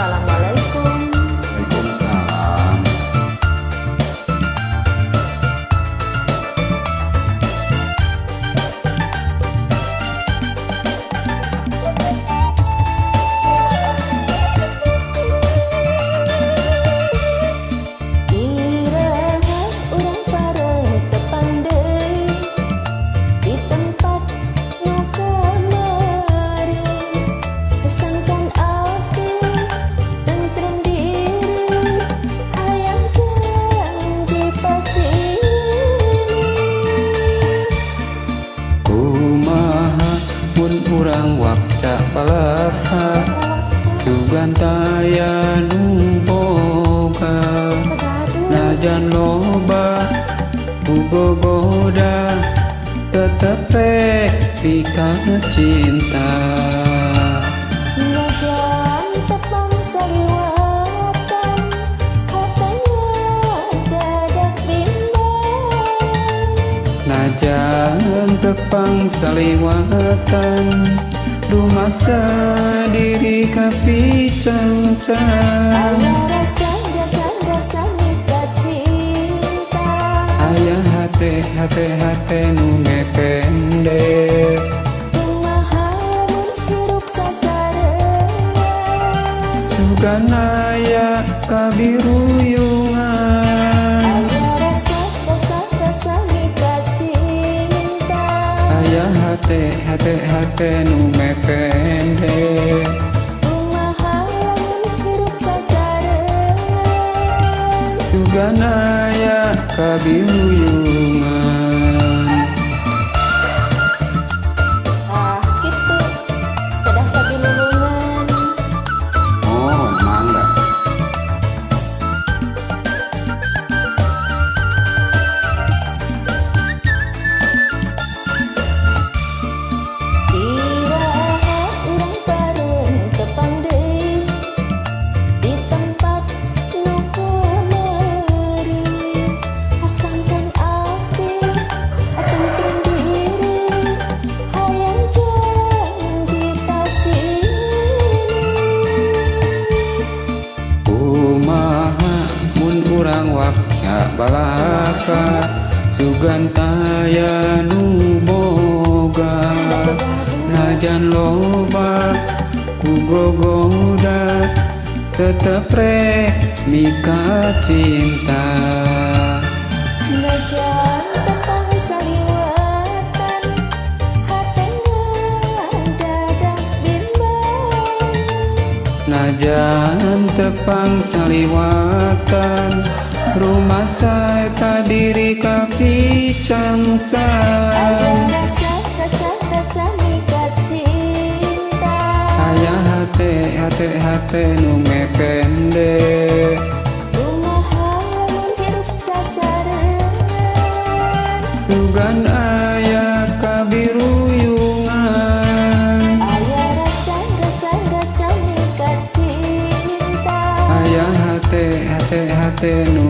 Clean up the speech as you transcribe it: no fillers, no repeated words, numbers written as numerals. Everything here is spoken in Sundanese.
Assalamualaikum. Waalaikumsalam. Iraha urang pareng tepandai di tempat nu kamari, sangkan api tentrem diri hayang janji pasini. Kumaha mun urang wakca palaka Sugantaya nu boga Najan loba bugogoda Tetep rek pika cinta Najan tepang saliwatan, katanya dadak bimbang. Najan tepang saliwatan Dumasa diri kapicang-cang Aya rasa dasa mika cinta, Ayah hate nu ngependek kumaha mun hirup sasarean. Suganaya kabiruyungan Aya rasa dasa mika cinta, Ayah hate nu ngependek kumaha mun hirup sasarean. Suganaya kabiruyungan Ah, gitu. Kedah sabilulungan. Oh, mangga. Iraha urang pareng tepandai di tempat nu kamari, asangkan api tentrem diri hayang janji pasini. Kumaha mun urang wakca balaka Sugantaya nu boga Najan loba kugogoda Tetep rek mika cinta Najan tepang saliwatan, hatena dadak bimbang. Najan tepang saliwatan Rumah saya diri kapicang-cang Aya rasa mika cinta, Ayah hate nu ngependek kumaha mun hirup sasarean. Tugan ayah kabiruyungan Aya rasa mika cinta, Ayah hate nu